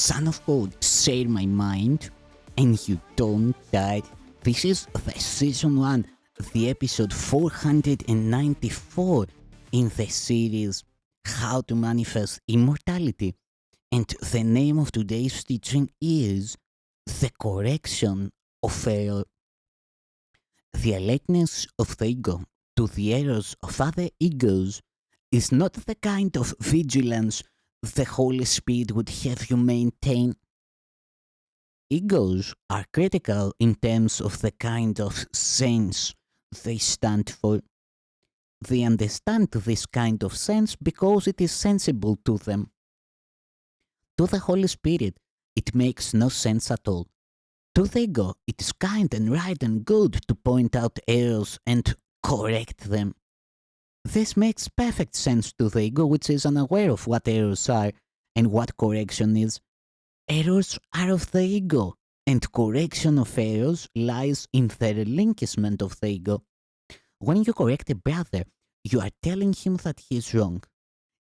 Son of God, share my mind, and you don't die. This is the season 1, the episode 494 in the series How to Manifest Immortality. And the name of today's teaching is The Correction of Error. The alertness of the ego to the errors of other egos is not the kind of vigilance the Holy Spirit would have you maintain. Egos are critical in terms of the kind of sense they stand for. They understand this kind of sense because it is sensible to them. To the Holy Spirit, it makes no sense at all. To the ego, it is kind and right and good to point out errors and correct them. This makes perfect sense to the ego, which is unaware of what errors are and what correction is. Errors are of the ego, and correction of errors lies in the relinquishment of the ego. When you correct a brother, you are telling him that he is wrong.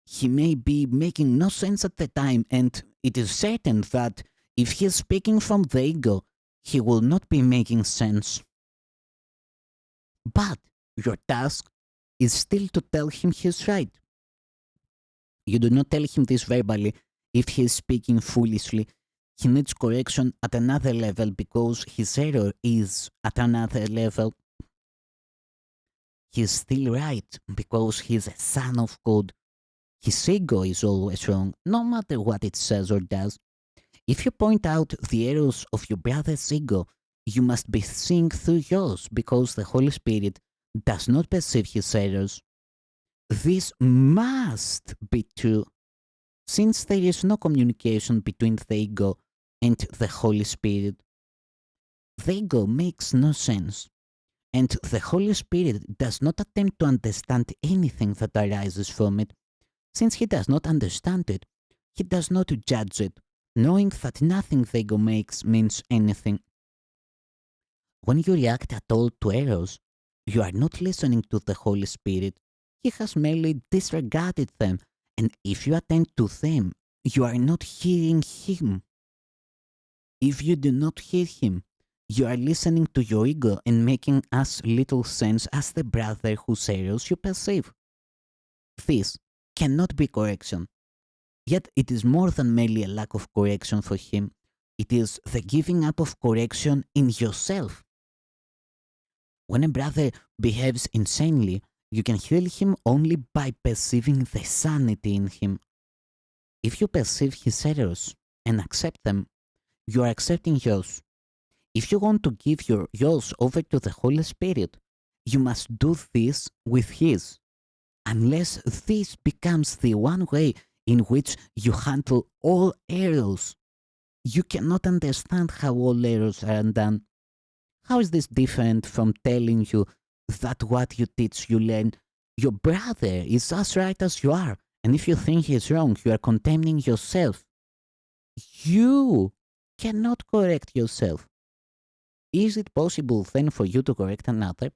He may be making no sense at the time, and it is certain that if he is speaking from the ego, he will not be making sense. But your task is still to tell him he is right. You do not tell him this verbally. If he is speaking foolishly, he needs correction at another level because his error is at another level. He is still right because he is a son of God. His ego is always wrong, no matter what it says or does. If you point out the errors of your brother's ego, you must be seeing through yours because the Holy Spirit does not perceive his errors. This must be true, since there is no communication between the ego and the Holy Spirit. The ego makes no sense, and the Holy Spirit does not attempt to understand anything that arises from it. Since he does not understand it, he does not judge it, knowing that nothing the ego makes means anything. When you react at all to errors, you are not listening to the Holy Spirit. He has merely disregarded them, and if you attend to them, you are not hearing him. If you do not hear him, you are listening to your ego and making as little sense as the brother whose errors you perceive. This cannot be correction. Yet it is more than merely a lack of correction for him. It is the giving up of correction in yourself. When a brother behaves insanely, you can heal him only by perceiving the sanity in him. If you perceive his errors and accept them, you are accepting yours. If you want to give yours over to the Holy Spirit, you must do this with his. Unless this becomes the one way in which you handle all errors, you cannot understand how all errors are undone. How is this different from telling you that what you teach you learn? Your brother is as right as you are, and if you think he is wrong, you are condemning yourself. You cannot correct yourself. Is it possible then for you to correct another?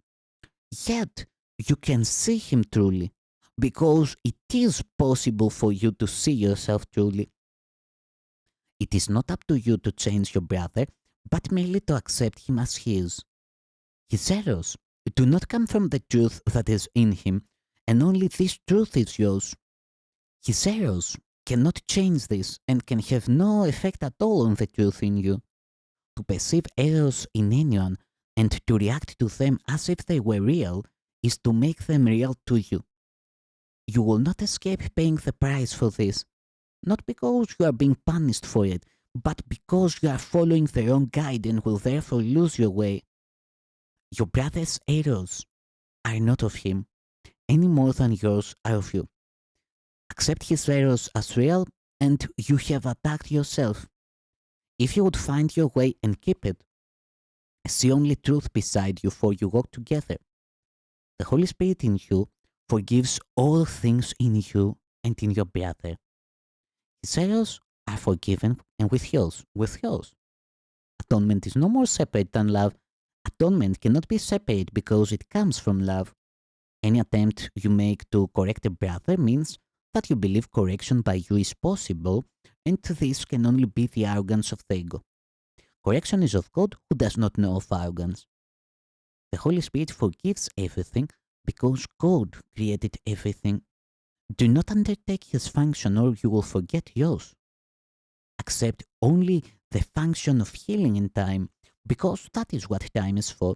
Yet you can see him truly, because it is possible for you to see yourself truly. It is not up to you to change your brother, but merely to accept him as he is. His errors do not come from the truth that is in him, and only this truth is yours. His errors cannot change this and can have no effect at all on the truth in you. To perceive errors in anyone and to react to them as if they were real is to make them real to you. You will not escape paying the price for this, not because you are being punished for it, but because you are following the wrong guide and will therefore lose your way. Your brother's errors are not of him, any more than yours are of you. Accept his errors as real, and you have attacked yourself. If you would find your way and keep it, see only truth beside you, for you walk together. The Holy Spirit in you forgives all things in you and in your brother. His errors are forgiven and with yours. Atonement is no more separate than love. Atonement cannot be separate because it comes from love. Any attempt you make to correct a brother means that you believe correction by you is possible, and this can only be the arrogance of the ego. Correction is of God, who does not know of arrogance. The Holy Spirit forgives everything because God created everything. Do not undertake his function or you will forget yours. Accept only the function of healing in time because that is what time is for.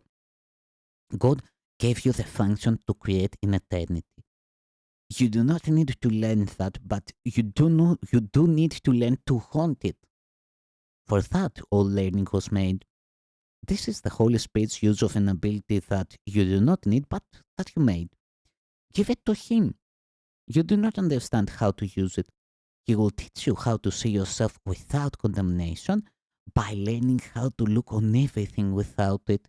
God gave you the function to create in eternity. You do not need to learn that, but you do need to learn to haunt it. For that all learning was made. This is the Holy Spirit's use of an ability that you do not need but that you made. Give it to him. You do not understand how to use it. He will teach you how to see yourself without condemnation by learning how to look on everything without it.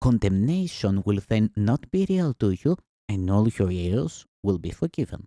Condemnation will then not be real to you and all your errors will be forgiven.